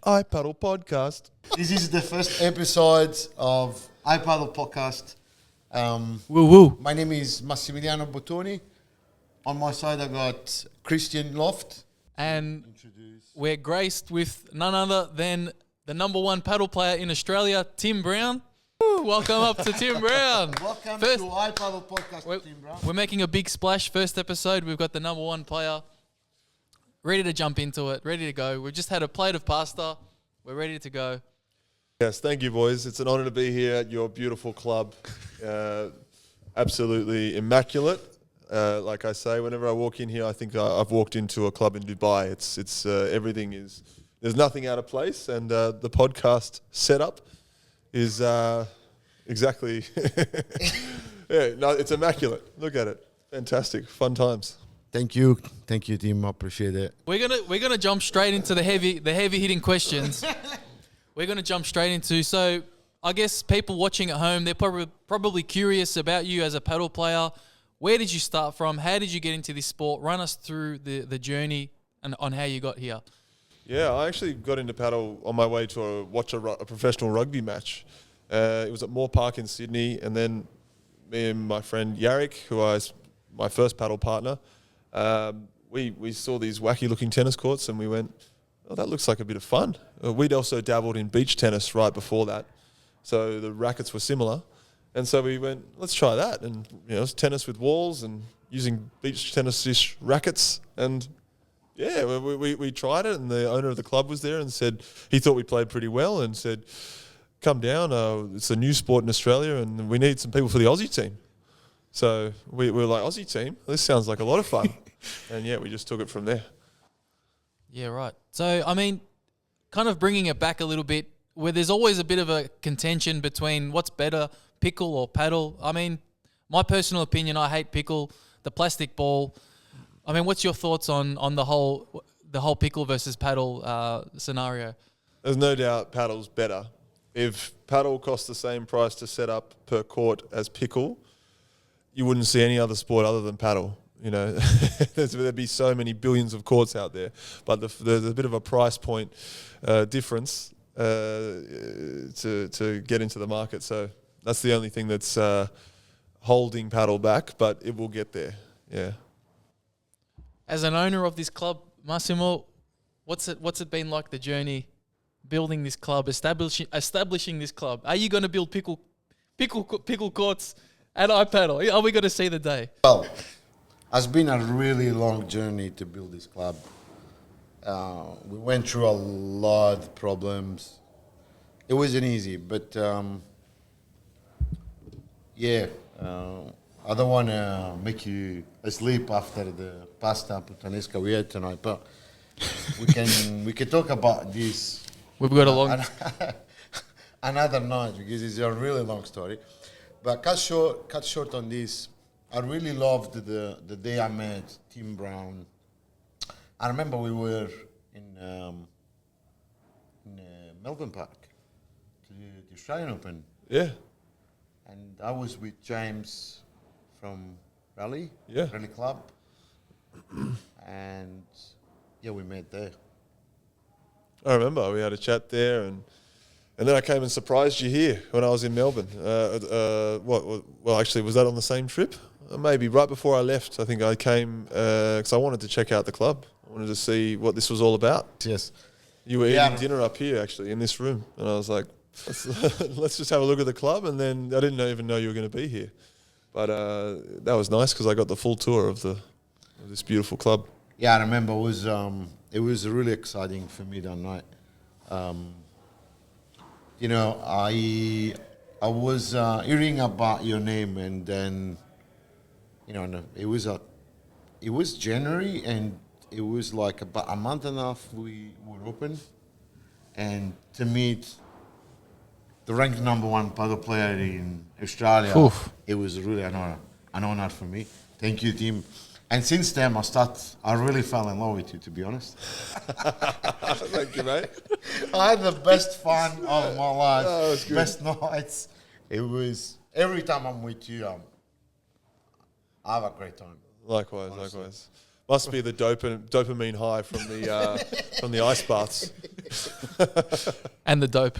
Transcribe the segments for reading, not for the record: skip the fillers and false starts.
iPaddle Podcast. This is the first episode of iPaddle Podcast. Woo woo. My name is Massimiliano Bottoni. On my side, I got Christian Loft. And we're graced with none other than the number one paddle player in Australia, Tim Brown. Woo, welcome up to Tim Brown. Welcome First- to iPaddle Podcast, Tim Brown. We're making a big splash. First episode, we've got the number one player. Ready to jump into it, ready to go. We've just had a plate of pasta. We're ready to go. Yes, thank you, boys. It's an honour to be here at your beautiful club. Absolutely immaculate. Like I say, whenever I walk in here, I think I've walked into a club in Dubai. It's everything is. There's nothing out of place, and the podcast setup is exactly. Yeah, no, it's immaculate. Look at it. Fantastic, fun times. Thank you, Tim. I appreciate it. We're gonna jump straight into the heavy hitting questions. We're gonna jump straight into. So I guess people watching at home, they're probably curious about you as a paddle player. Where did you start from? How did you get into this sport? Run us through the journey and on how you got here. Yeah, I actually got into paddle on my way to watch a professional rugby match. It was at Moore Park in Sydney, and then me and my friend Yarrick, who was my first paddle partner, we saw these wacky-looking tennis courts, and we went, "Oh, that looks like a bit of fun." We'd also dabbled in beach tennis right before that, so the rackets were similar, and so we went, "Let's try that." And it's tennis with walls and using beach tennis-ish rackets, and yeah, we tried it, and the owner of the club was there and said he thought we played pretty well, and said, "Come down. It's a new sport in Australia, and we need some people for the Aussie team." So we were like, "Aussie team? This sounds like a lot of fun." And yeah, we just took it from there. Yeah, right. So, I mean, kind of bringing it back a little bit, where there's always a bit of a contention between what's better, pickle or paddle. I mean, my personal opinion, I hate pickle, the plastic ball. I mean, what's your thoughts on the whole pickle versus paddle scenario? There's no doubt paddle's better. If paddle costs the same price to set up per court as pickle, you wouldn't see any other sport other than paddle. There'd be so many billions of courts out there, but there's a bit of a price point difference to get into the market. So that's the only thing that's holding paddle back, but it will get there. Yeah. As an owner of this club, Massimo, what's it been like, the journey, building this club, establishing this club? Are you going to build pickle courts at iPaddle? Are we going to see the day? Well, it's been a really long journey to build this club. We went through a lot of problems. It wasn't easy, but I don't want to make you asleep after the pasta puttanesca we had tonight, but we can talk about this. We've got a long another night, because it's a really long story. But cut short on this. I really loved the day I met Tim Brown. I remember we were in Melbourne Park to the Australian Open. Yeah. And I was with James from Rally Club. And yeah, we met there. I remember we had a chat there, and then I came and surprised you here when I was in Melbourne. Well, actually, was that on the same trip? Maybe right before I left. I think I came because I wanted to check out the club. I wanted to see what this was all about. Yes. You were eating dinner up here, actually, in this room. And I was like, let's just have a look at the club. And then I didn't even know you were going to be here. But that was nice because I got the full tour of this beautiful club. Yeah, I remember it was really exciting for me that night. I was hearing about your name, and then it was January, and it was like about a month and a half we were open, and to meet the ranked number one paddle player in Australia, it was really an honor for me. Thank you, team. And since then, I really fell in love with you, to be honest. Thank you, mate. I had the best fun of my life. Oh, it was good. Best nights. It was, every time I'm with you, I have a great time. Likewise, honestly. likewise. Must be the dopamine high from the ice baths. And the dope.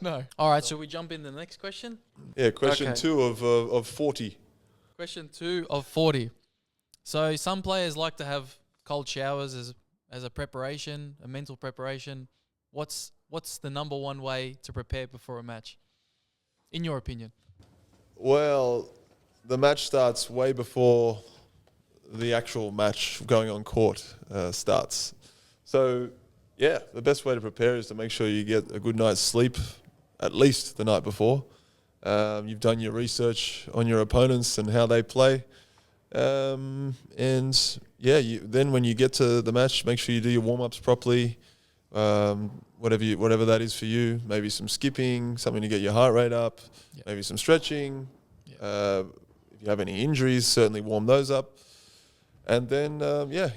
No. All right, shall we jump in the next question? Yeah, question Okay. 2 of 40. Question 2 of 40. So some players like to have cold showers as a preparation, a mental preparation. What's the number one way to prepare before a match, in your opinion? Well, the match starts way before the actual match going on court starts. So, yeah, the best way to prepare is to make sure you get a good night's sleep, at least the night before. You've done your research on your opponents and how they play. And yeah, then when you get to the match, make sure you do your warm-ups properly. Whatever that is for you. Maybe some skipping, something to get your heart rate up. Yeah. Maybe some stretching. Yeah. If you have any injuries, certainly warm those up. And then,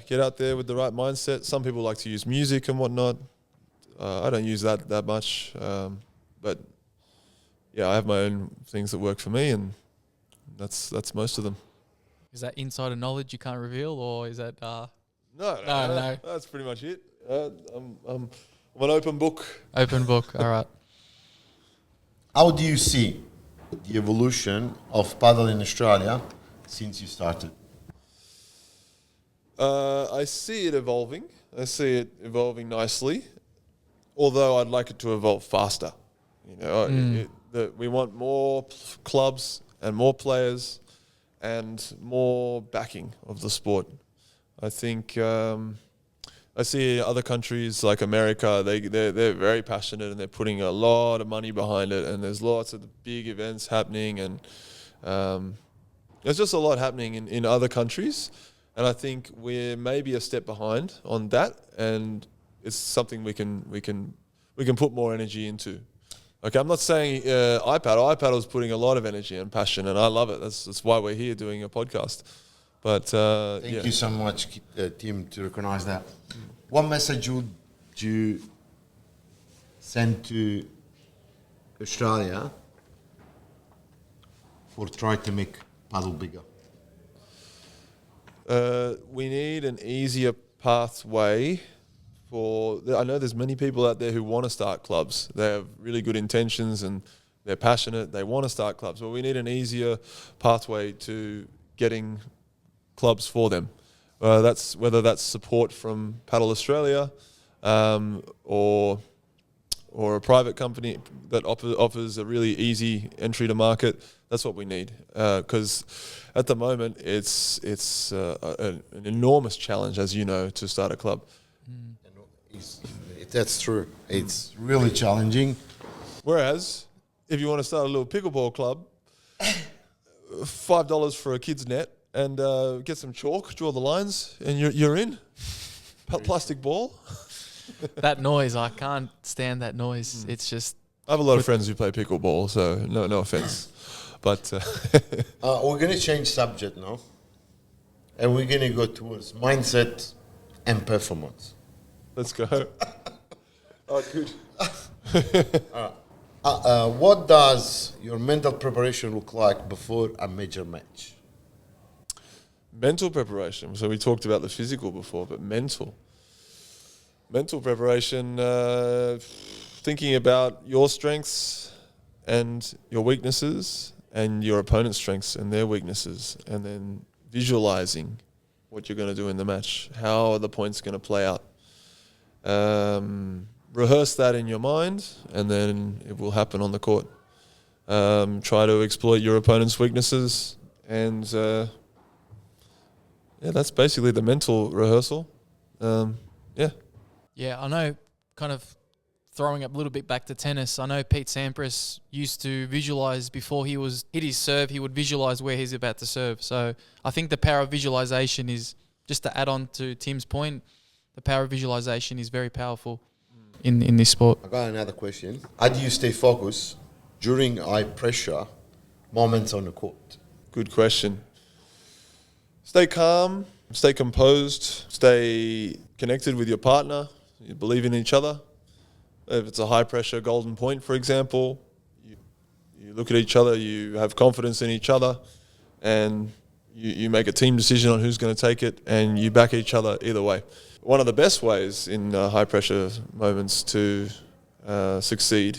get out there with the right mindset. Some people like to use music and whatnot. I don't use that much. But yeah, I have my own things that work for me, and that's most of them. Is that insider knowledge you can't reveal, or is that... No. No. That's pretty much it. I'm an open book. Open book, all right. How do you see the evolution of paddle in Australia since you started? I see it evolving. I see it evolving nicely, although I'd like it to evolve faster. We want more clubs and more players and more backing of the sport. I think I see other countries like America. They're very passionate and they're putting a lot of money behind it. And there's lots of big events happening, and there's just a lot happening in other countries. And I think we're maybe a step behind on that, and it's something we can put more energy into. Okay, I'm not saying iPaddle. iPaddle's putting a lot of energy and passion, and I love it. That's why we're here doing a podcast. But Thank you so much, Tim, to recognize that. What message would you send to Australia for trying to make paddle bigger? We need an easier pathway for... I know there's many people out there who want to start clubs. They have really good intentions and they're passionate. They want to start clubs. But we need an easier pathway to getting clubs for them. Whether that's support from Paddle Australia or a private company that offers a really easy entry to market. That's what we need, because at the moment it's an enormous challenge, as you know, to start a club. That's true. It's really challenging. Whereas if you want to start a little pickleball club, $5 for a kid's net and get some chalk, draw the lines, and you're in. Plastic ball. That noise, I can't stand that noise. It's just... I have a lot of friends who play pickleball, so no offense. But we're going to change subject now, and we're going to go towards mindset and performance. let's go. Oh, good. What does your mental preparation look like before a major match? Mental preparation. So we talked about the physical before, but mental preparation, thinking about your strengths and your weaknesses and your opponent's strengths and their weaknesses, and then visualizing what you're going to do in the match. How are the points going to play out? Rehearse that in your mind, and then it will happen on the court. Try to exploit your opponent's weaknesses, and that's basically the mental rehearsal. Yeah, I know, kind of throwing up a little bit back to tennis, I know Pete Sampras used to visualize before he was hit his serve, he would visualize where he's about to serve. So I think the power of visualization is, just to add on to Tim's point, the power of visualization is very powerful in this sport. I got another question. How do you stay focused during high pressure moments on the court? Good question. Stay calm, stay composed, stay connected with your partner. You believe in each other. If it's a high pressure golden point, for example, you look at each other, you have confidence in each other, and you make a team decision on who's going to take it, and you back each other either way. One of the best ways in high pressure moments to succeed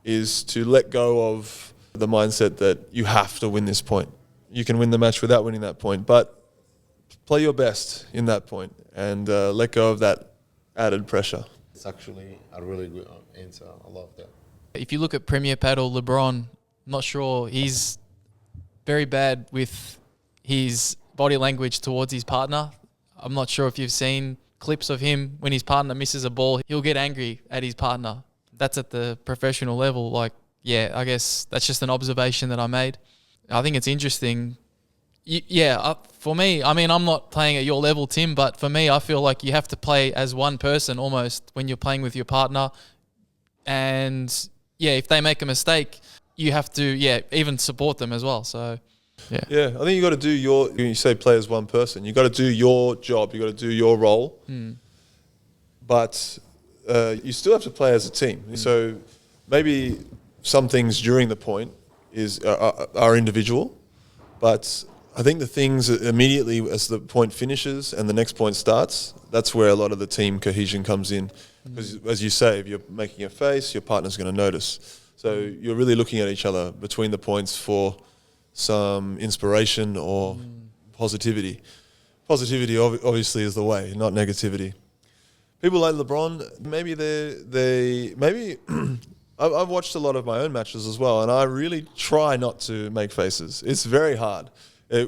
is to let go of the mindset that you have to win this point. You can win the match without winning that point, but play your best in that point and let go of that added pressure. It's actually a really good answer. I love that. If you look at Premier Padel, LeBron, I'm not sure, he's very bad with his body language towards his partner. I'm not sure if you've seen clips of him when his partner misses a ball, he'll get angry at his partner. That's at the professional level. Like, yeah, I guess that's just an observation that I made. I think it's interesting. For me, I mean, I'm not playing at your level, Tim, but for me, I feel like you have to play as one person almost when you're playing with your partner. And yeah, if they make a mistake, you have to, even support them as well. So, yeah. Yeah, I think you got to do you say play as one person. You got to do your job. You got to do your role. But you still have to play as a team. So maybe some things during the point are individual, but I think the things immediately as the point finishes and the next point starts, that's where a lot of the team cohesion comes in. Because as you say, if you're making a face, your partner's going to notice. So you're really looking at each other between the points for some inspiration or positivity. Positivity obviously is the way, not negativity. People like LeBron, maybe I've watched a lot of my own matches as well, and I really try not to make faces. It's very hard.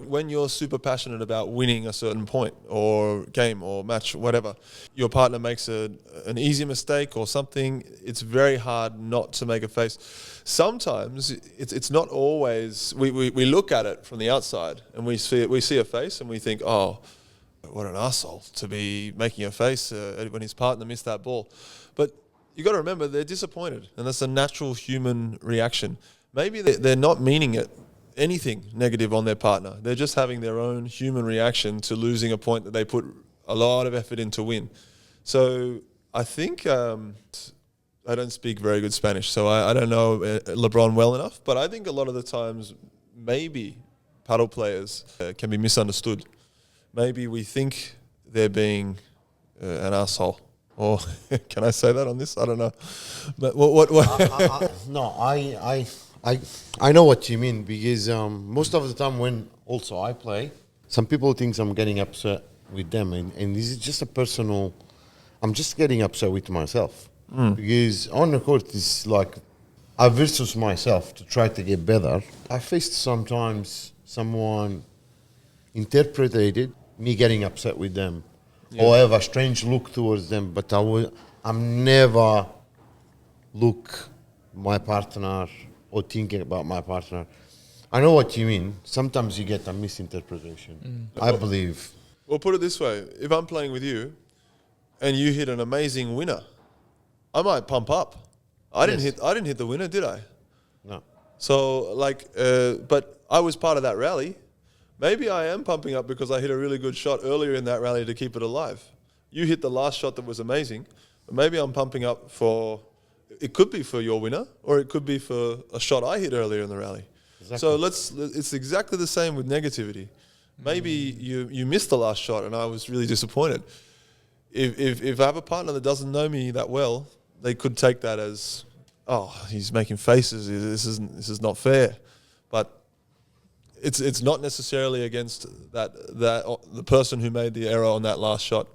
When you're super passionate about winning a certain point or game or match, whatever, your partner makes an easy mistake or something, it's very hard not to make a face. Sometimes it's not always, we look at it from the outside and we see a face and we think, oh, what an asshole to be making a face when his partner missed that ball. But you got to remember, they're disappointed, and that's a natural human reaction. Maybe they're not meaning anything negative on their partner. They're just having their own human reaction to losing a point that they put a lot of effort in to win. So I think I don't speak very good Spanish, so I don't know LeBron well enough, but I think a lot of the times maybe paddle players can be misunderstood. Maybe we think they're being an asshole. Or can I say that on this? I don't know. But what? No, I know what you mean, because most of the time when also I play, some people think I'm getting upset with them, and this is just a personal. I'm just getting upset with myself because on the court it's like I versus myself to try to get better. I faced sometimes someone interpreted me getting upset with them, or have a strange look towards them, but I'm never look my partner or thinking about my partner. I know what you mean. Sometimes you get a misinterpretation. I believe. Well, put it this way: if I'm playing with you, and you hit an amazing winner, I might pump up. I didn't hit the winner, did I? No. So but I was part of that rally. Maybe I am pumping up because I hit a really good shot earlier in that rally to keep it alive. You hit the last shot that was amazing, but maybe I'm pumping up for. It could be for your winner, or it could be for a shot I hit earlier in the rally. Exactly. So it's exactly the same with negativity. Maybe you missed the last shot and I was really disappointed. If I have a partner that doesn't know me that well, they could take that as, oh, he's making faces, this is not fair. But it's not necessarily against the person who made the error on that last shot.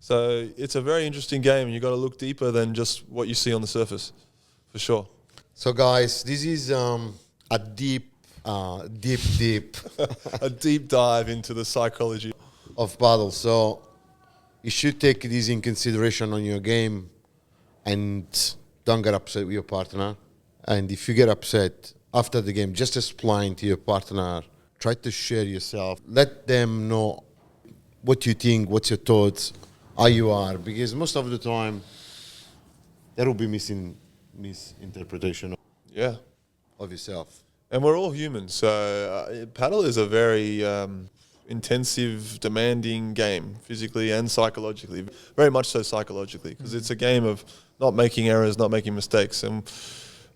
So it's a very interesting game, and you've got to look deeper than just what you see on the surface, for sure. So, guys, this is a deep a deep dive into the psychology of paddle. So you should take this in consideration on your game, and don't get upset with your partner. And if you get upset after the game, just explain to your partner. Try to share yourself. Let them know what you think, what's your thoughts, how you are, because most of the time there will be misinterpretation of yourself. And we're all humans, so paddle is a very intensive, demanding game, physically and psychologically. Very much so psychologically, because it's a game of not making errors, not making mistakes, and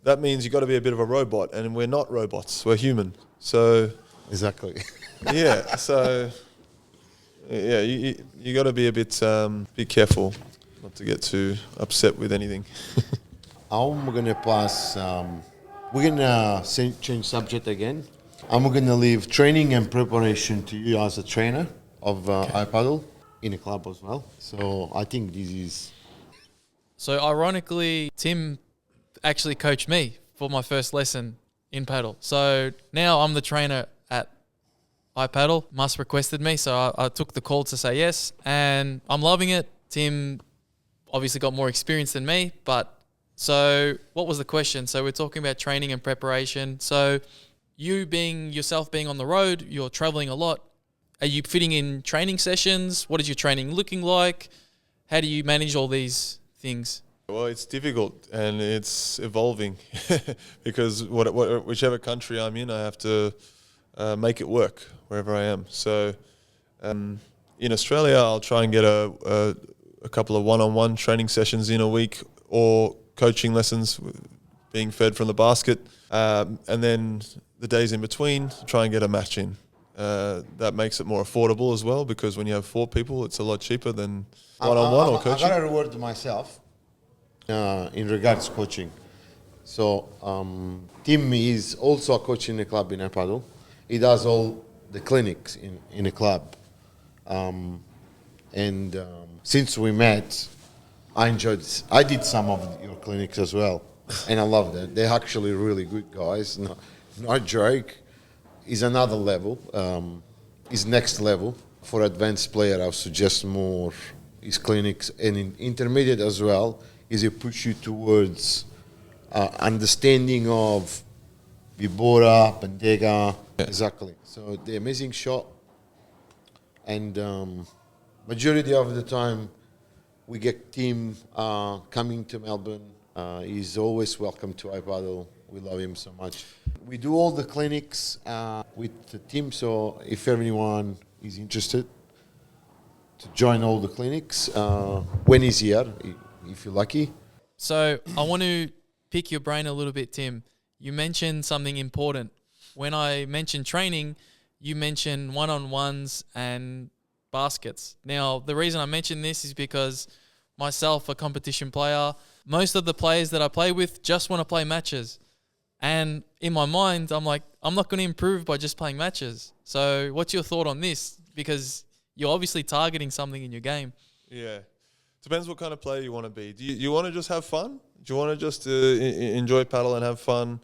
that means you've got to be a bit of a robot, and we're not robots, we're human. So exactly. Yeah, so yeah, you got to be a bit careful not to get too upset with anything. I'm gonna pass. We're gonna change subject again. I'm gonna leave training and preparation to you as a trainer of iPaddle in a club as well. So I think this is. So ironically, Tim actually coached me for my first lesson in paddle. So now I'm the trainer at iPaddle. Musk requested me, so I took the call to say yes, and I'm loving it. Tim obviously got more experience than me, but so what was the question? So we're talking about training and preparation. So you being yourself being on the road, you're traveling a lot. Are you fitting in training sessions? What is your training looking like? How do you manage all these things? Well, it's difficult and it's evolving because whichever country I'm in, I have to make it work wherever I am. So in Australia, I'll try and get a couple of one-on-one training sessions in a week or coaching lessons being fed from the basket. And then the days in between, try and get a match in. That makes it more affordable as well because when you have 4 people, it's a lot cheaper than one-on-one or coaching. I got to reward myself in regards to coaching. So Tim is also a coach in the club in iPaddle. He does all the clinics in the club. Since we met, I enjoyed. I did some of your clinics as well, and I loved it. They're actually really good guys. Not joke. Is another level. Is next level for advanced player. I would suggest more his clinics, and in intermediate as well. Is it push you towards understanding of Vibora, Bandega, exactly. So the amazing shot, and majority of the time we get Tim coming to Melbourne. He's always welcome to iPaddle. We love him so much. We do all the clinics with the team, so if anyone is interested to join all the clinics, when he's here, if you're lucky. So I want to pick your brain a little bit, Tim. You mentioned something important. When I mentioned training, you mentioned one-on-ones and baskets. Now, the reason I mention this is because myself, a competition player, most of the players that I play with just want to play matches. And in my mind, I'm like, I'm not going to improve by just playing matches. So what's your thought on this? Because you're obviously targeting something in your game. Yeah. Depends what kind of player you want to be. Do you want to just have fun? Do you want to just enjoy paddle and have fun?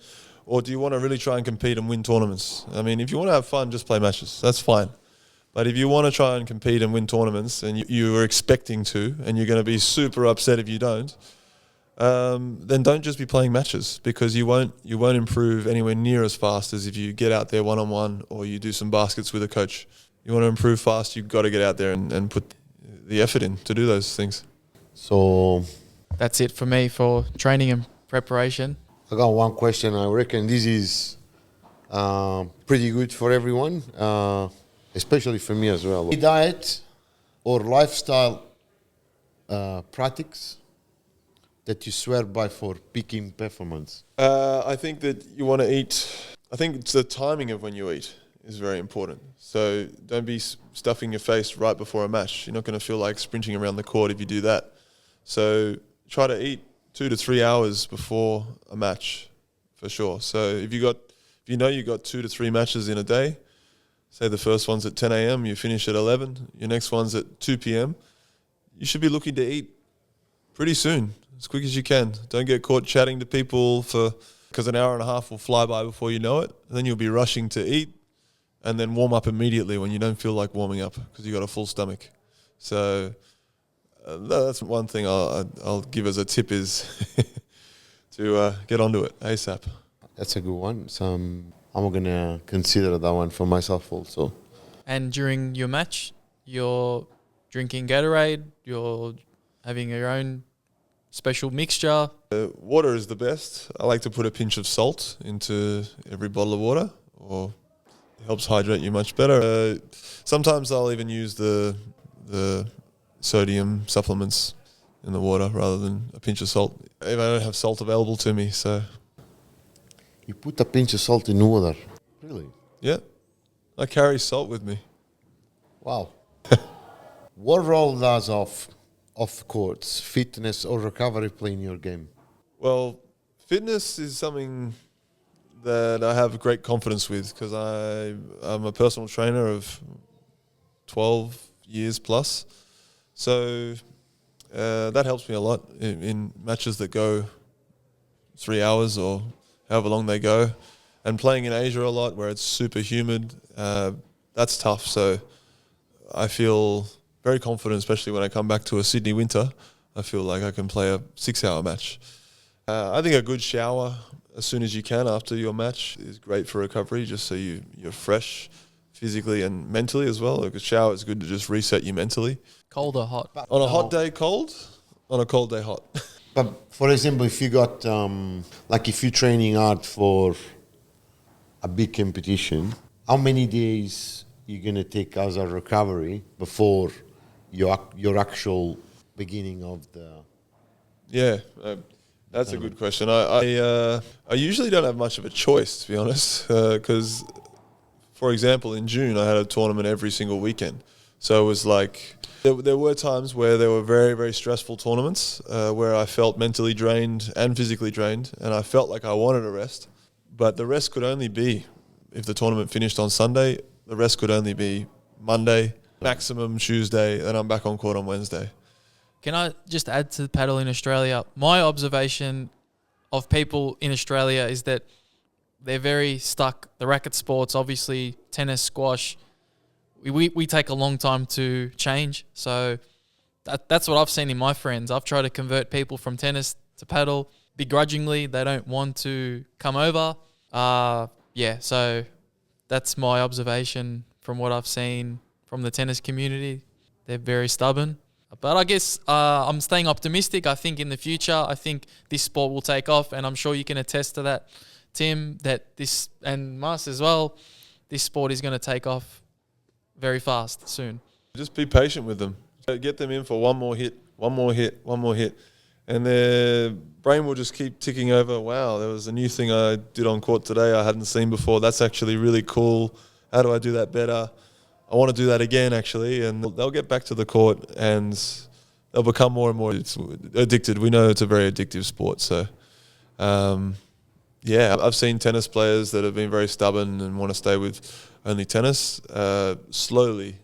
Or do you want to really try and compete and win tournaments? I mean, if you want to have fun, just play matches. That's fine. But if you want to try and compete and win tournaments and you are expecting to, and you're going to be super upset if you don't, then don't just be playing matches because you won't improve anywhere near as fast as if you get out there one-on-one or you do some baskets with a coach. You want to improve fast, you've got to get out there and put the effort in to do those things. So that's it for me for training and preparation. I got one question. I reckon this is pretty good for everyone, especially for me as well. Diet or lifestyle practice that you swear by for peaking performance? I think that you want to eat. I think it's the timing of when you eat is very important. So don't be stuffing your face right before a match. You're not going to feel like sprinting around the court if you do that. So try to eat 2 to 3 hours before a match, for sure. So if you know you got 2 to 3 matches in a day, say the first one's at 10 a.m., you finish at 11, your next one's at 2 p.m., you should be looking to eat pretty soon, as quick as you can. Don't get caught chatting to people because an hour and a half will fly by before you know it. And then you'll be rushing to eat and then warm up immediately when you don't feel like warming up because you got a full stomach. So that's one thing I'll give as a tip is to get onto it ASAP. That's a good one. So I'm going to consider that one for myself also. And during your match, you're drinking Gatorade, you're having your own special mixture. Water is the best. I like to put a pinch of salt into every bottle of water, or it helps hydrate you much better. Sometimes I'll even use the sodium supplements in the water rather than a pinch of salt if I don't have salt available to me. So you put a pinch of salt in water? Really? Yeah. I carry salt with me. Wow. What role does off courts, fitness or recovery play in your game? Well, fitness is something that I have great confidence with because I'm a personal trainer of 12 years plus. So that helps me a lot in matches that go 3 hours or however long they go. And playing in Asia a lot where it's super humid, that's tough. So I feel very confident, especially when I come back to a Sydney winter. I feel like I can play a 6-hour match. I think a good shower as soon as you can after your match is great for recovery, just so you're fresh physically and mentally as well. Like a shower is good to just reset you mentally. Cold or hot? On a hot day, cold. On a cold day, hot. But for example, if you got if you're training hard for a big competition, how many days you're gonna take as a recovery before your actual beginning of the? Yeah, that's a good question. I usually don't have much of a choice, to be honest, because, for example, in June I had a tournament every single weekend. So it was like there were times where there were very, very stressful tournaments where I felt mentally drained and physically drained, and I felt like I wanted a rest. But the rest could only be, if the tournament finished on Sunday, the rest could only be Monday, maximum Tuesday, and I'm back on court on Wednesday. Can I just add to the paddle in Australia? My observation of people in Australia is that they're very stuck. The racket sports, obviously, tennis, squash, we take a long time to change. So that's what I've seen in my friends. I've tried to convert people from tennis to paddle. Begrudgingly, they don't want to come over. So that's my observation from what I've seen from the tennis community. They're very stubborn. But I guess I'm staying optimistic. I think in the future, I think this sport will take off, and I'm sure you can attest to that, Tim, that this, and Mas as well, this sport is going to take off very fast soon. Just be patient with them. Get them in for one more hit, and their brain will just keep ticking over. Wow, there was a new thing I did on court today I hadn't seen before. That's actually really cool. How do I do that better? I want to do that again, actually, and they'll get back to the court and they'll become more and more addicted. We know it's a very addictive sport, so I've seen tennis players that have been very stubborn and want to stay with only tennis slowly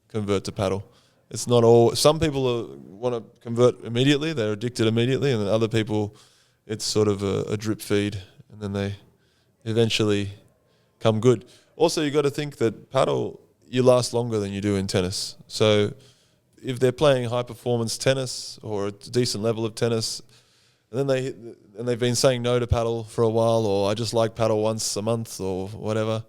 convert to paddle. It's not all. Some people want to convert immediately; they're addicted immediately, and then other people, it's sort of a drip feed, and then they eventually come good. Also, you got to think that paddle, you last longer than you do in tennis. So if they're playing high performance tennis or a decent level of tennis, and then they've been saying no to paddle for a while, or I just like paddle once a month or whatever,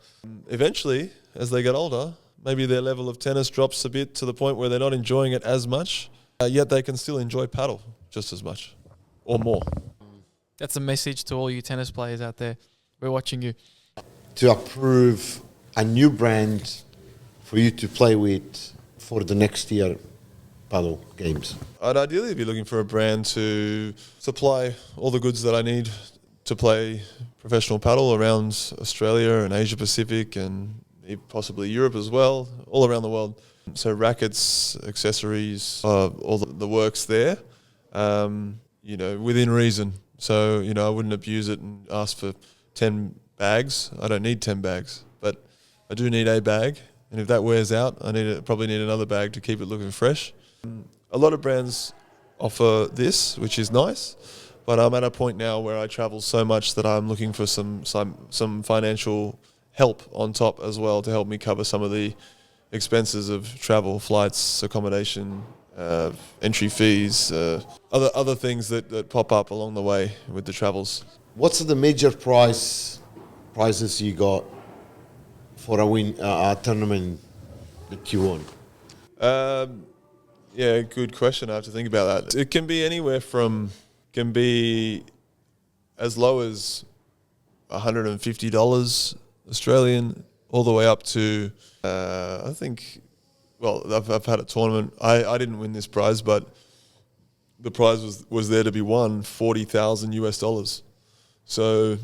eventually, as they get older, maybe their level of tennis drops a bit to the point where they're not enjoying it as much, yet they can still enjoy paddle just as much or more. That's a message to all you tennis players out there. We're watching you. To approve a new brand for you to play with for the next year paddle games? I'd ideally be looking for a brand to supply all the goods that I need to play professional paddle around Australia and Asia Pacific and possibly Europe as well, all around the world. So rackets, accessories, all the works there, within reason. So, I wouldn't abuse it and ask for 10 bags. I don't need 10 bags, but I do need a bag. And if that wears out, I probably need another bag to keep it looking fresh. A lot of brands offer this, which is nice, but I'm at a point now where I travel so much that I'm looking for some financial help on top as well to help me cover some of the expenses of travel, flights, accommodation, entry fees, other things that pop up along the way with the travels. What's the major prizes you got for a tournament that you won? Good question. I have to think about that. It can be anywhere from, can be as low as $150 Australian, all the way up to, I've had a tournament. I didn't win this prize, but the prize was there to be won, $40,000 US. So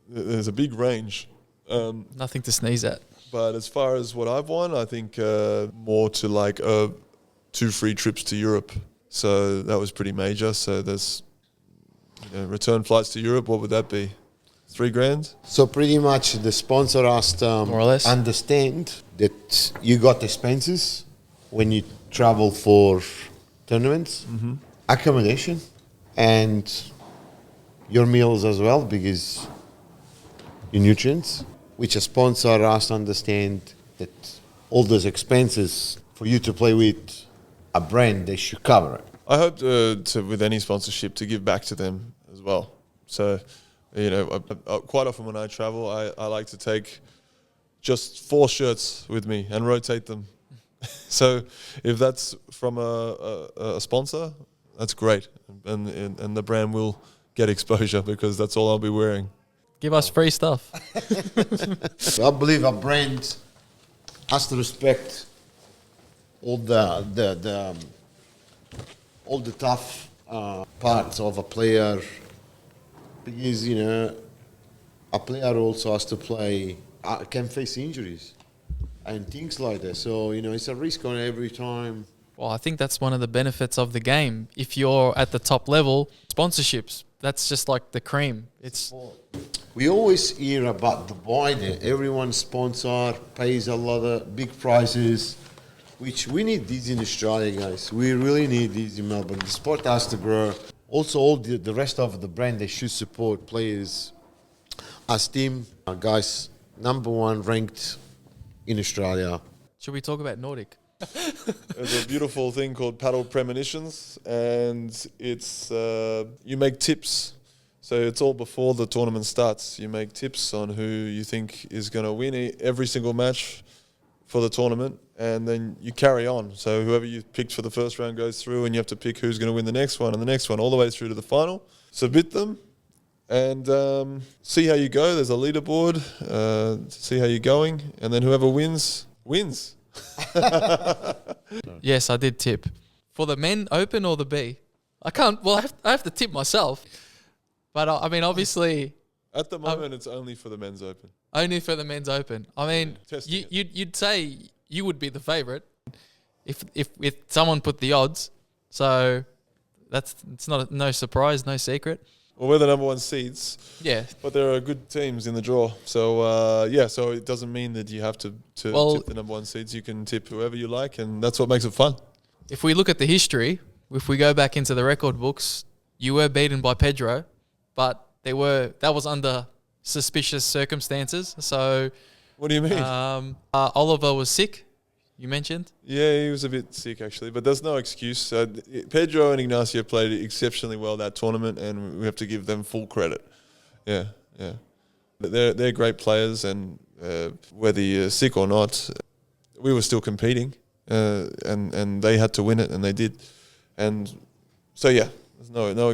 there's a big range. Nothing to sneeze at. But as far as what I've won, I think more to like 2 free trips to Europe. So that was pretty major. So there's return flights to Europe. What would that be? $3,000? So pretty much the sponsor asked More or less. understand that you got expenses when you travel for tournaments, accommodation, and your meals as well, because your nutrients, which a sponsor asked to understand that all those expenses for you to play with a brand, they should cover it. I hope with any sponsorship to give back to them as well. So, quite often when I travel, I like to take just 4 shirts with me and rotate them. So if that's from a sponsor, that's great. And the brand will get exposure because that's all I'll be wearing. Give us free stuff. So I believe a brand has to respect all the tough parts of a player, because a player also has to play, can face injuries and things like that. So it's a risk on every time. Well, I think that's one of the benefits of the game. If you're at the top level, sponsorships, that's just like the cream. It's We always hear about Dubai that everyone sponsor, pays a lot of big prizes, which we need these in Australia, guys. We really need these in Melbourne. The sport has to grow. Also, all the rest of the brand, they should support players. As team, guys, #1 ranked in Australia. should we talk about Nordic? There's a beautiful thing called Paddle Premonitions, and it's you make tips. So it's all before the tournament starts. You make tips on who you think is going to win every single match for the tournament, and then you carry on. So whoever you picked for the first round goes through, and you have to pick who's going to win the next one and the next one, all the way through to the final. Submit them, and see how you go. There's a leaderboard to see how you're going, and then whoever wins, wins. Yes, I did tip. For the men open or the B? I can't, well, I have to tip myself. But I mean, obviously, At the moment, it's only for the men's open. only for the men's open. I mean, Testing it. you'd say you would be the favourite if someone put the odds. So it's no surprise, no secret. Well, we're the #1 seeds, Yeah. but there are good teams in the draw. So, so it doesn't mean that you have to Well- tip the #1 seeds. You can tip whoever you like, and that's what makes it fun. If we look at the history, if we go back into the record books, you were beaten by Pedro, but that was under suspicious circumstances. So What do you mean? Oliver was sick, you mentioned. Yeah, he was a bit sick, actually, but there's no excuse. Pedro and Ignacio played exceptionally well that tournament, and we have to give them full credit. Yeah. But they're great players, and whether you're sick or not, we were still competing, and they had to win it, and they did. And so, yeah, there's no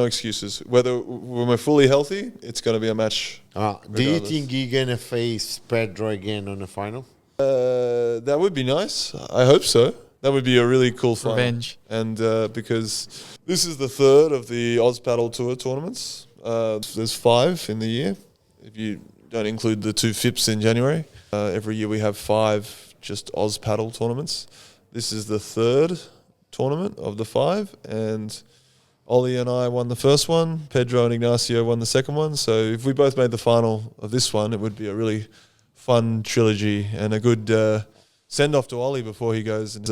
excuses. Whether when we're fully healthy, it's going to be a match. Do you regardless. think you're going to face Pedro again on the final? That would be nice. I hope so. That would be a really cool final. Revenge. And because this is the 3rd of the Oz Paddle Tour tournaments. There's 5 in the year, if you don't include the 2 FIPS in January. Every year we have 5 just Oz Paddle tournaments. This is the 3rd tournament of the 5, and Ollie and I won the first one. Pedro and Ignacio won the second one. So if we both made the final of this one, it would be a really fun trilogy and a good send-off to Ollie before he goes and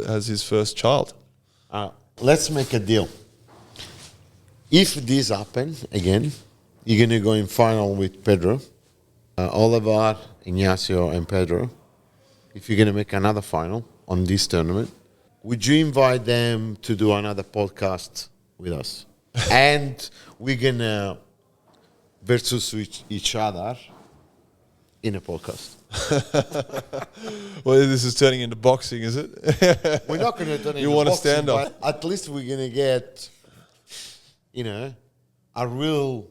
has his first child. Let's make a deal. If this happen again, you're going to go in final with Pedro, Oliver, Ignacio, and Pedro. If you're going to make another final on this tournament, would you invite them to do another podcast with us? And we're going to versus each other in a podcast. Well, this is turning into boxing, is it? We're not going to do it. You want to stand up? At least we're going to get, a real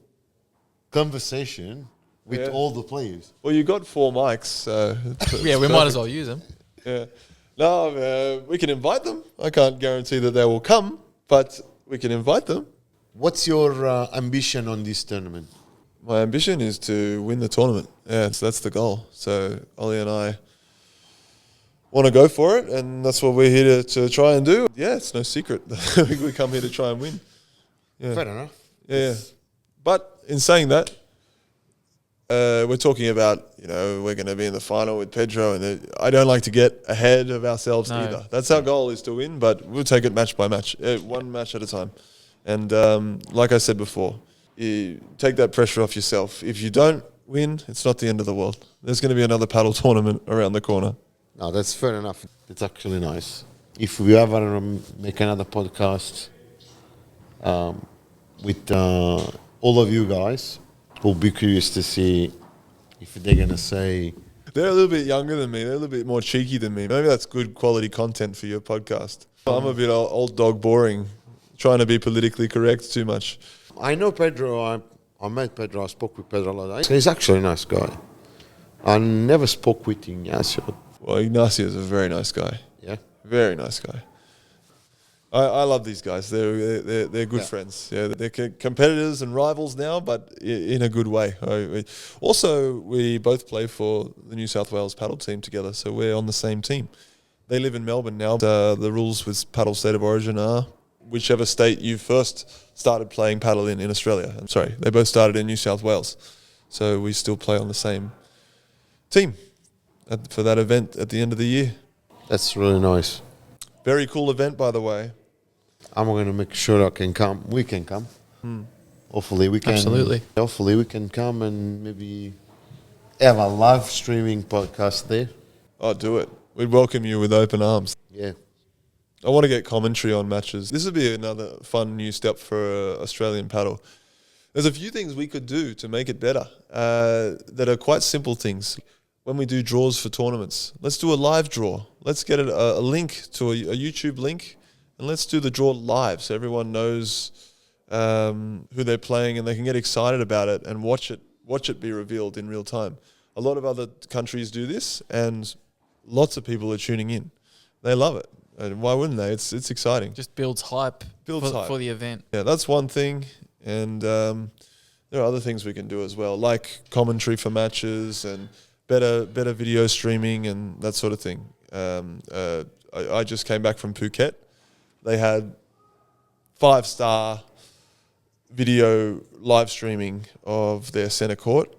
conversation with all the players. Well, you got 4 mics, so Yeah, we might as well use them. Yeah. No, we can invite them. I can't guarantee that they will come, but we can invite them. What's your ambition on this tournament? My ambition is to win the tournament. Yeah, that's the goal. So Ollie and I want to go for it, and that's what we're here to try and do. Yeah, it's no secret. We come here to try and win. Yeah. Fair enough. Yeah. But in saying that, we're talking about, we're going to be in the final with Pedro, and I don't like to get ahead of ourselves either. That's our goal, is to win, but we'll take it match by match, one match at a time. And like I said before, you take that pressure off yourself. If you don't win, it's not the end of the world. There's going to be another paddle tournament around the corner. No, that's fair enough. It's actually nice. If we ever make another podcast with all of you guys, we'll be curious to see if they're going to say... They're a little bit younger than me. They're a little bit more cheeky than me. Maybe that's good quality content for your podcast. I'm a bit old dog boring, trying to be politically correct too much. I know Pedro. I met Pedro. I spoke with Pedro a lot. He's actually a nice guy. I never spoke with Ignacio. Well, Ignacio is a very nice guy. Yeah? Very nice guy. I love these guys. They're good friends. Yeah, they're competitors and rivals now, but in a good way. Also, we both play for the New South Wales paddle team together, so we're on the same team. They live in Melbourne now. The rules with paddle state of origin are whichever state you first started playing paddle in Australia. I'm sorry, they both started in New South Wales, so we still play on the same team for that event at the end of the year. That's really nice. Very cool event, by the way. I'm going to make sure I can come. We can come. Hopefully we can. Absolutely. Hopefully we can come and maybe have a live streaming podcast there. Oh, do it. We'd welcome you with open arms. Yeah. I want to get commentary on matches. This would be another fun new step for Australian paddle. There's a few things we could do to make it better that are quite simple things. When we do draws for tournaments, let's do a live draw. Let's get a link to a YouTube link, and let's do the draw live so everyone knows who they're playing and they can get excited about it and watch it be revealed in real time. A lot of other countries do this, and lots of people are tuning in. They love it. And why wouldn't they? It's exciting. Just builds hype for the event. Yeah, that's one thing. And there are other things we can do as well, like commentary for matches and better video streaming and that sort of thing. I just came back from Phuket. They had 5-star video live streaming of their centre court,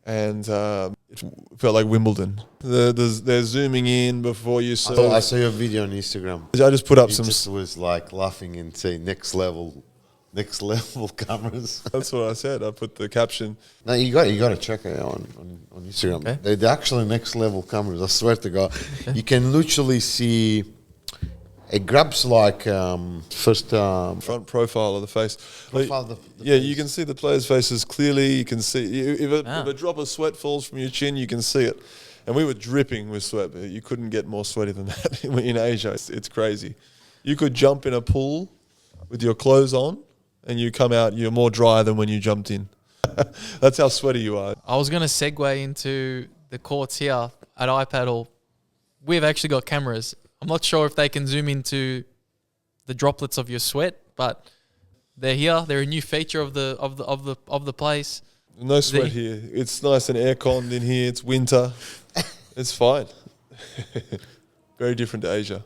and it felt like Wimbledon. They're zooming in before you saw. I saw your video on Instagram. I just put up It some. just was like laughing and saying next level cameras. That's what I said. I put the caption. No, you got to check it out on Instagram. Okay. They're actually next level cameras. I swear to God, you can literally see. It grabs like first Front profile of the face. profile. The Yeah, face. you can see the players' faces clearly. You can see if a drop of sweat falls from your chin, you can see it. And we were dripping with sweat. But you couldn't get more sweaty than that in Asia. It's crazy. You could jump in a pool with your clothes on, and you come out, you're more dry than when you jumped in. That's how sweaty you are. I was going to segue into the courts here at iPaddle. We've actually got cameras. I'm not sure if they can zoom into the droplets of your sweat, but they're here. They're a new feature of the place. No sweat here. It's nice and air-conned in here. It's winter. It's fine. Very different to Asia.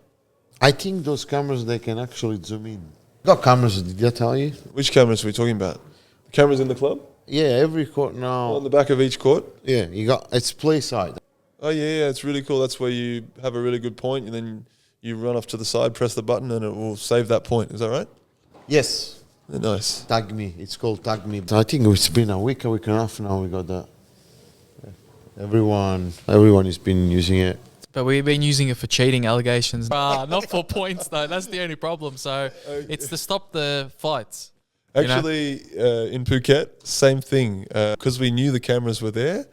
I think those cameras they can actually zoom in. Got cameras? Did I tell you? Which cameras are we talking about? The cameras in the club? Yeah, every court now. On the back of each court? Yeah, you got it's play side. Oh, yeah, it's really cool. That's where you have a really good point, and then you run off to the side, press the button, and it will save that point. Is that right? Yes. Yeah, nice. Tag me. It's called Tag Me. I think it's been a week and a half now. We got that. Everyone has been using it. But we've been using it for cheating allegations. Not for points, though. That's the only problem. So it's to stop the fights. Actually, in Phuket, same thing. Because we knew the cameras were there,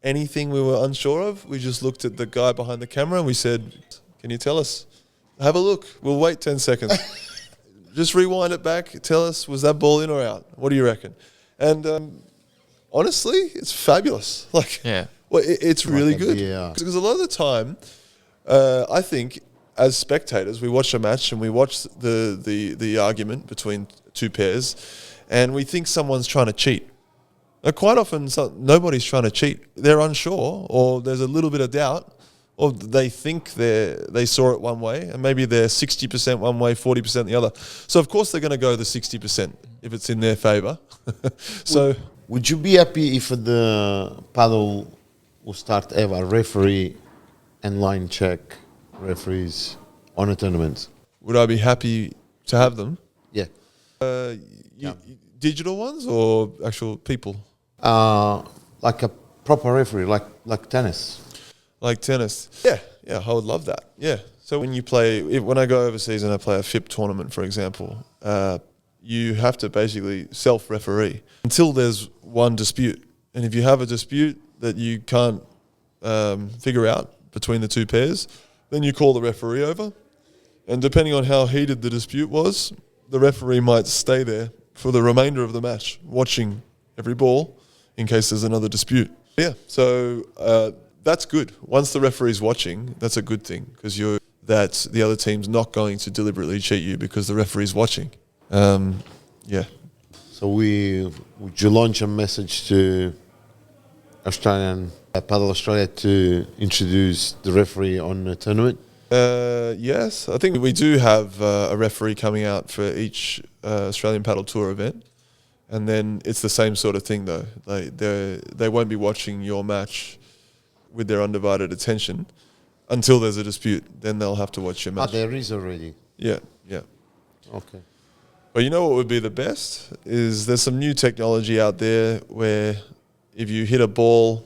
anything we were unsure of, we just looked at the guy behind the camera and we said, can you tell us? Have a look. We'll wait 10 seconds. Just rewind it back. Tell us, was that ball in or out? What do you reckon? And honestly, it's fabulous. Well, it's really good. Yeah. Because a lot of the time, I think, as spectators, we watch a match and we watch the argument between two pairs, and we think someone's trying to cheat. Quite often, nobody's trying to cheat. They're unsure, or there's a little bit of doubt, or they think they saw it one way, and maybe they're 60% one way, 40% the other. So of course they're going to go the 60% if it's in their favour. So Would you be happy if the paddle will start to have a referee and line check referees on a tournament? would I be happy to have them? Yeah. Digital ones or actual people? Like a proper referee, like tennis. Like tennis. Yeah, I would love that. Yeah. So when you play, when I go overseas and I play a FIP tournament, for example, you have to basically self-referee until there's one dispute. And if you have a dispute that you can't figure out between the two pairs, then you call the referee over. And depending on how heated the dispute was, the referee might stay there for the remainder of the match, watching every ball in case there's another dispute. Yeah, so that's good. Once the referee's watching, that's a good thing because that the other team's not going to deliberately cheat you because the referee's watching. Yeah. So would you launch a message to Australian Padel Australia to introduce the referee on the tournament? Yes, I think we do have a referee coming out for each Australian Paddle Tour event, and then it's the same sort of thing though. They won't be watching your match with their undivided attention until there's a dispute. Then they'll have to watch your match. There is already. Yeah. Okay. But you know what would be the best is there's some new technology out there where if you hit a ball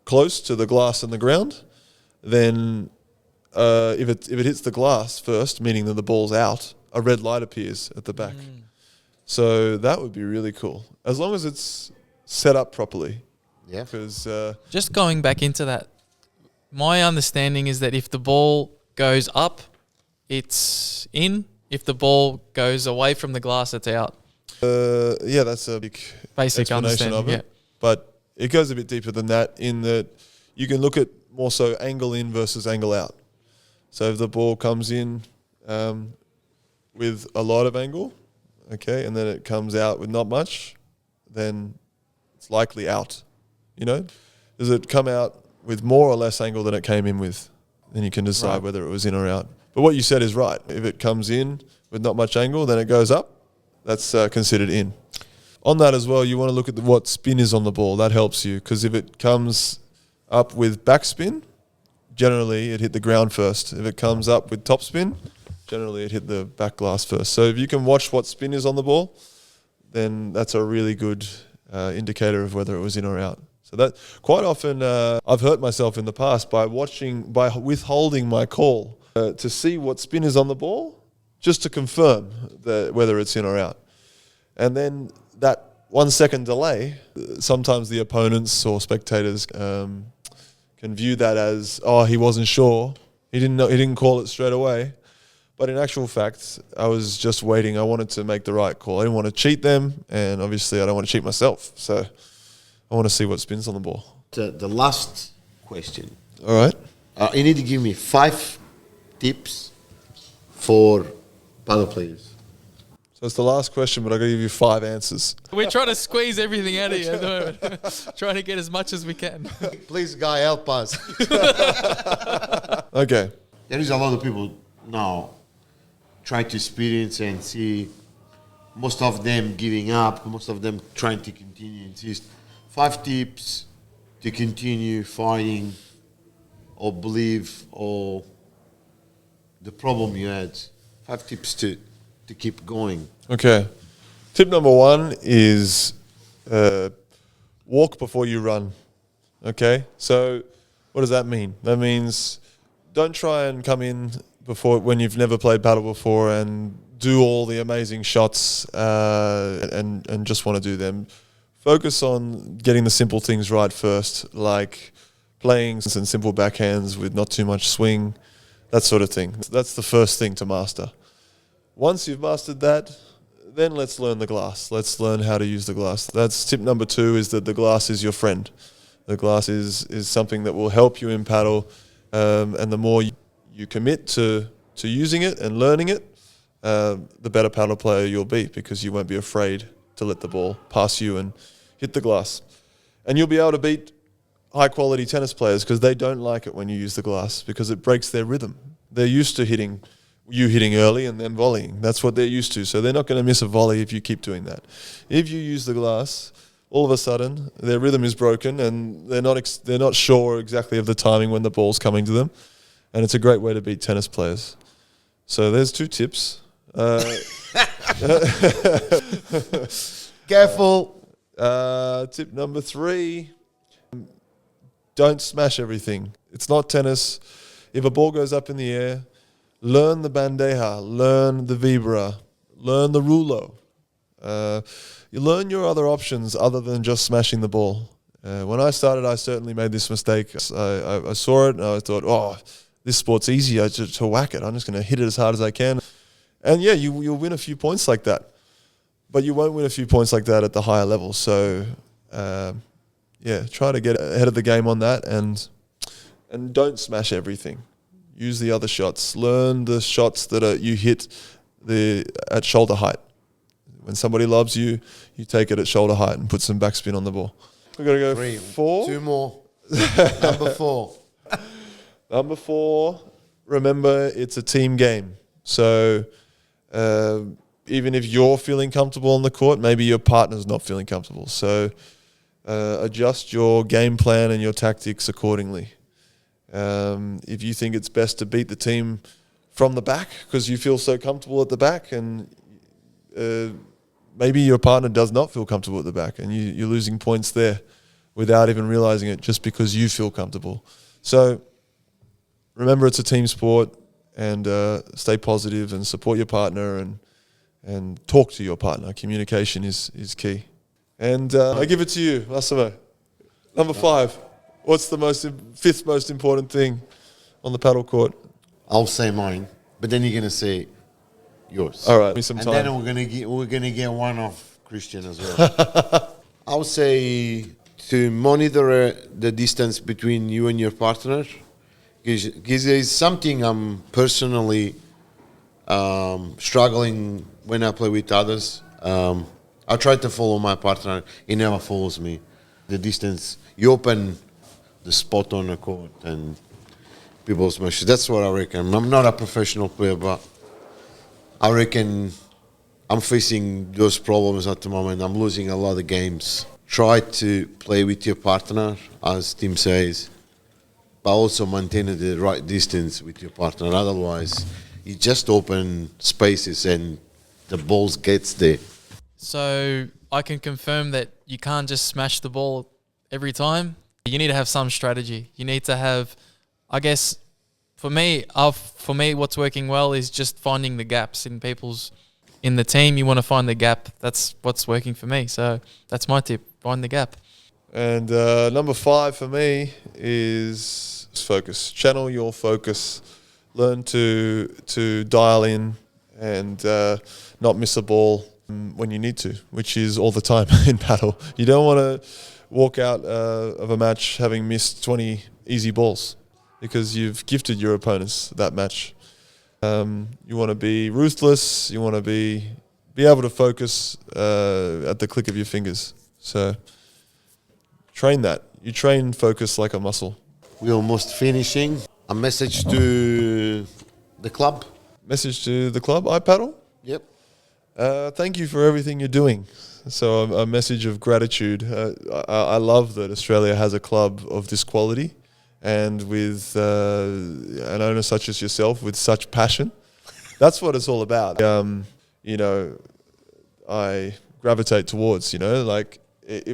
close to the glass and the ground, then if it hits the glass first, meaning that the ball's out, a red light appears at the back. So that would be really cool, as long as it's set up properly. Yeah. Because Just going back into that, my understanding is that if the ball goes up, it's in. If the ball goes away from the glass, it's out. yeah, that's a big Basic explanation of understanding, it. But it goes a bit deeper than that in that you can look at more so angle in versus angle out. So if the ball comes in with a lot of angle, okay, and then it comes out with not much, then it's likely out. You know, does it come out with more or less angle than it came in with? Then you can decide whether it was in or out. But what you said is right. If it comes in with not much angle, then it goes up. That's considered in. On that as well, you want to look at what spin is on the ball. That helps you because if it comes up with backspin, generally it hit the ground first. If it comes up with topspin, generally it hit the back glass first. So if you can watch what spin is on the ball, then that's a really good indicator of whether it was in or out. So that quite often I've hurt myself in the past by withholding my call to see what spin is on the ball, just to confirm whether it's in or out. And then that 1 second delay, sometimes the opponents or spectators can view that as, oh, he wasn't sure. He didn't call it straight away. But in actual fact, I was just waiting. I wanted to make the right call. I didn't want to cheat them, and obviously I don't want to cheat myself. So I want to see what spins on the ball. The last question. All right. You need to give me 5 tips for paddle players. So it's the last question, but I'm going to give you 5 answers. We're trying to squeeze everything out of you at the moment. Trying to get as much as we can. Please, Guy, help us. Okay. There is a lot of people now try to experience and see most of them giving up, most of them trying to continue, insist. 5 tips to continue fighting or believe or the problem you had. 5 tips to keep going. Okay. Tip number 1 is walk before you run. Okay? So what does that mean? That means don't try and come in when you've never played paddle before and do all the amazing shots and just want to do them. Focus on getting the simple things right first, like playing some simple backhands with not too much swing, that sort of thing. That's the first thing to master. Once you've mastered that, then let's learn the glass. Let's learn how to use the glass. That's tip number 2, is that the glass is your friend. The glass is something that will help you in paddle, and the more you commit to using it and learning it, the better paddle player you'll be, because you won't be afraid to let the ball pass you and hit the glass. And you'll be able to beat high quality tennis players because they don't like it when you use the glass because it breaks their rhythm. They're used to hitting early and then volleying. That's what they're used to. So they're not going to miss a volley if you keep doing that. If you use the glass, all of a sudden their rhythm is broken and they're not sure exactly of the timing when the ball's coming to them. And it's a great way to beat tennis players. So there's 2 tips. Careful. Tip number 3, don't smash everything. It's not tennis. If a ball goes up in the air, learn the bandeja, learn the vibra, learn the rulo. You learn your other options other than just smashing the ball. When I started, I certainly made this mistake. I saw it and I thought, oh, this sport's easy to whack it. I'm just going to hit it as hard as I can. And yeah, you'll win a few points like that. But you won't win a few points like that at the higher level. So, try to get ahead of the game on that and don't smash everything. Use the other shots. Learn the shots that you hit at shoulder height. When somebody lobs you, you take it at shoulder height and put some backspin on the ball. We're going to go 3. 4. 2 more. Number 4. Number 4, remember it's a team game. So even if you're feeling comfortable on the court, maybe your partner's not feeling comfortable. So adjust your game plan and your tactics accordingly. If you think it's best to beat the team from the back because you feel so comfortable at the back, and maybe your partner does not feel comfortable at the back, and you're losing points there without even realizing it just because you feel comfortable. So remember it's a team sport, and stay positive and support your partner and talk to your partner. Communication is key. And I give it to you, Massimo. Number 5. What's the 5th most important thing on the paddle court? I'll say mine, but then you're going to say yours. All right, give me some And time. then we're gonna get one of Christian as well. I'll say to monitor the distance between you and your partner, because it's something I'm personally struggling when I play with others. I try to follow my partner; he never follows me. The distance, you open the spot on the court, and people smash. That's what I reckon. I'm not a professional player, but I reckon I'm facing those problems at the moment. I'm losing a lot of games. Try to play with your partner, as Tim says, but also maintain the right distance with your partner. Otherwise, you just open spaces and the ball gets there. So I can confirm that you can't just smash the ball every time. You need to have some strategy. You need to have, I guess, for me, what's working well is just finding the gaps in the team. You want to find the gap. That's what's working for me. So that's my tip: find the gap. And number 5 for me is focus. Channel your focus. Learn to dial in and not miss a ball when you need to, which is all the time in paddle. You don't want to walk out of a match having missed 20 easy balls, because you've gifted your opponents that match. You want to be ruthless. You want to be able to focus at the click of your fingers. So train that. You train focus like a muscle. We're almost finishing. A message to the club. Message to the club, iPaddle. Yep. Thank you for everything you're doing. So a message of gratitude. I love that Australia has a club of this quality, and with an owner such as yourself with such passion. That's what it's all about. I gravitate towards, like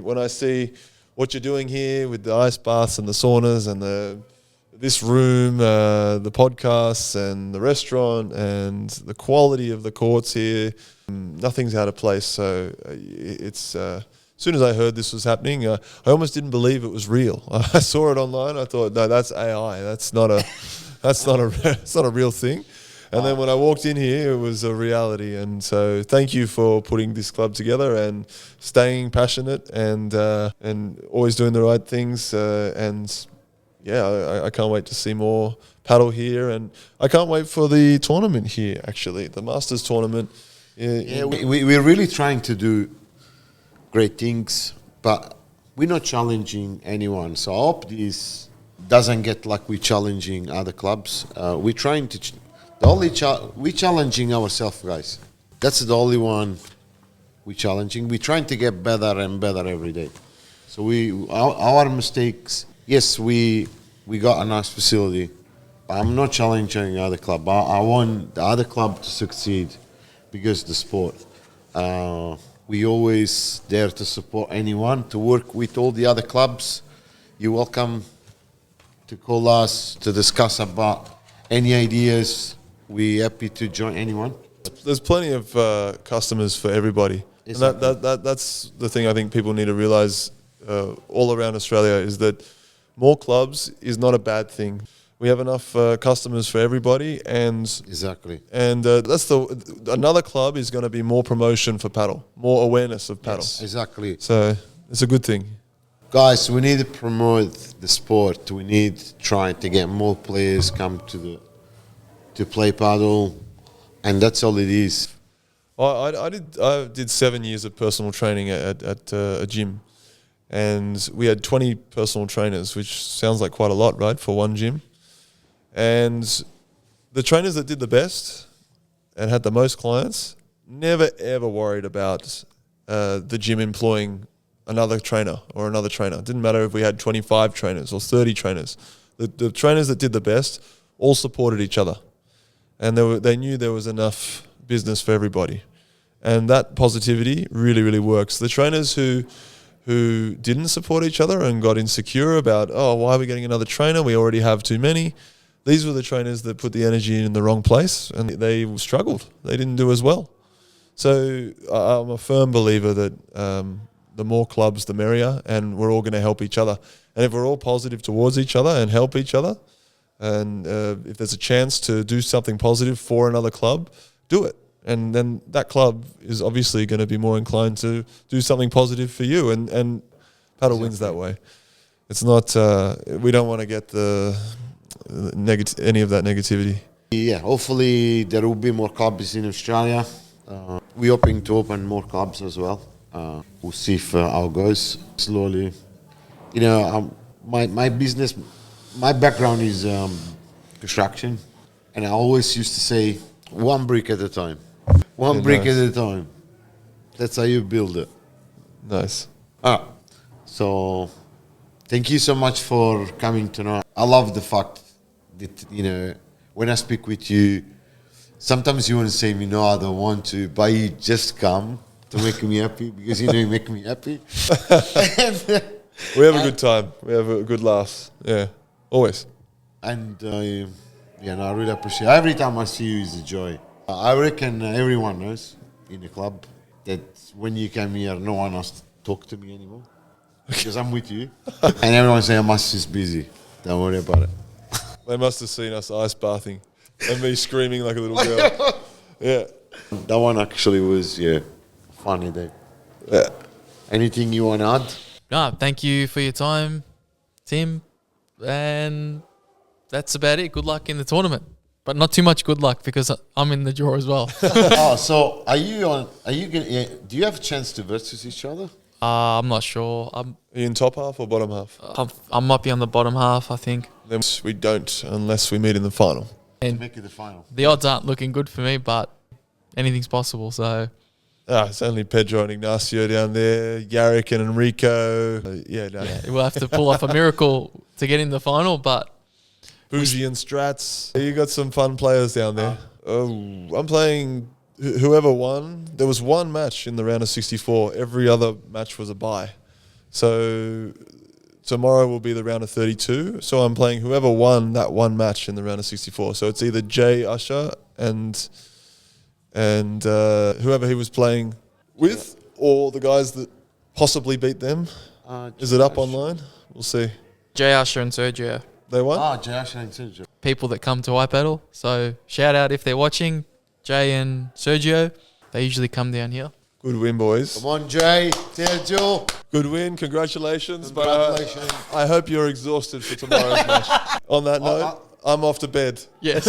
when I see what you're doing here with the ice baths and the saunas and this room, the podcasts and the restaurant and the quality of the courts here, nothing's out of place. So it's as soon as I heard this was happening, I almost didn't believe it was real. I saw it online. I thought, no, that's AI. That's not a real thing. And then when I walked in here, it was a reality. And so thank you for putting this club together and staying passionate and always doing the right things. I can't wait to see more paddle here. And I can't wait for the tournament here, actually, the Masters tournament. We're really trying to do great things. but we're not challenging anyone. So I hope this doesn't get like we're challenging other clubs. We're trying to, we're challenging ourselves, guys. That's the only one we're challenging. We're trying to get better and better every day. So our mistakes, yes, we got a nice facility, but I'm not challenging other club. I want the other club to succeed because the sport. We always there to support anyone, to work with all the other clubs. You're welcome to call us to discuss about any ideas. We're happy to join anyone. There's plenty of customers for everybody. Exactly. And that's the thing I think people need to realize all around Australia is that more clubs is not a bad thing. We have enough customers for everybody, and Exactly. that's another club is going to be more promotion for paddle, more awareness of paddle. Yes, exactly. So it's a good thing. Guys, we need to promote the sport. We need trying to get more players come to play paddle, and that's all it is. I did 7 years of personal training at a gym, and we had 20 personal trainers, which sounds like quite a lot, right, for one gym. And the trainers that did the best and had the most clients never ever worried about the gym employing another trainer or another trainer. It didn't matter if we had 25 trainers or 30 trainers. The trainers that did the best all supported each other, and they knew there was enough business for everybody. And that positivity really, really works. The trainers who didn't support each other and got insecure about, oh, why are we getting another trainer? We already have too many. These were the trainers that put the energy in the wrong place, and they struggled. They didn't do as well. So I'm a firm believer that the more clubs, the merrier, and we're all going to help each other. And if we're all positive towards each other and help each other, and if there's a chance to do something positive for another club, do it. And then that club is obviously going to be more inclined to do something positive for you, and paddle wins that way. It's not, we don't want to get any of that negativity. Yeah, hopefully there will be more clubs in Australia. We're hoping to open more clubs as well. We'll see if how it goes slowly. You know, my business, my background is construction, and I always used to say, one brick at a time. One brick nice. at a time. That's how you build it. Nice. So thank you so much for coming tonight. I love the fact that, you know, when I speak with you, sometimes you want to say, no, I don't want to, but you just come to make me happy because you know you make me happy. We have a good time. We have a good laugh. Yeah, always. And yeah, no, I really appreciate it. Every time I see you is a joy. I reckon everyone knows in the club that when you come here, no one else to talk to me anymore because I'm with you. And everyone say, Amas is busy. Don't worry about it. They must have seen us ice bathing and me screaming like a little girl. Yeah. That one actually was, funny day. Yeah. Anything you want to add? No, thank you for your time, Tim. And that's about it. Good luck in the tournament. But not too much good luck because I'm in the draw as well. So are you gonna, do you have a chance to versus each other? I'm not sure. Are you in top half or bottom half? I might be on the bottom half, I think. Then we don't unless we meet in the final. And Make it the final. the odds aren't looking good for me, but anything's possible. So It's only Pedro and Ignacio down there, Yarrick and Enrico. yeah, we'll have to pull off a miracle to get in the final. But Bougie and Strats. You got some fun players down there. I'm playing whoever won. There was one match in the round of 64. Every other match was a bye. So tomorrow will be the round of 32. So I'm playing whoever won that one match in the round of 64. So it's either Jay Usher and whoever he was playing with, or the guys that possibly beat them. Is it up online? We'll see. Jay Usher and Sergio, They won? Josh and Sergio. people that come to iPaddle. So shout out if they're watching. Jay and Sergio, they usually come down here. Good win, boys. Come on, Jay, Sergio. Good win. Congratulations. Congratulations. But I hope you're exhausted for tomorrow's match. On that note, I'm off to bed. Yes.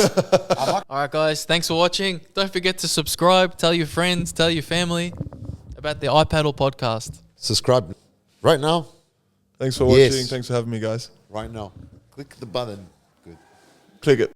All right, guys. Thanks for watching. Don't forget to subscribe. Tell your friends, tell your family about the iPaddle podcast. Subscribe. Right now? Thanks for watching. Yes. Thanks for having me, guys. Right now. Click the button. Good. Click it.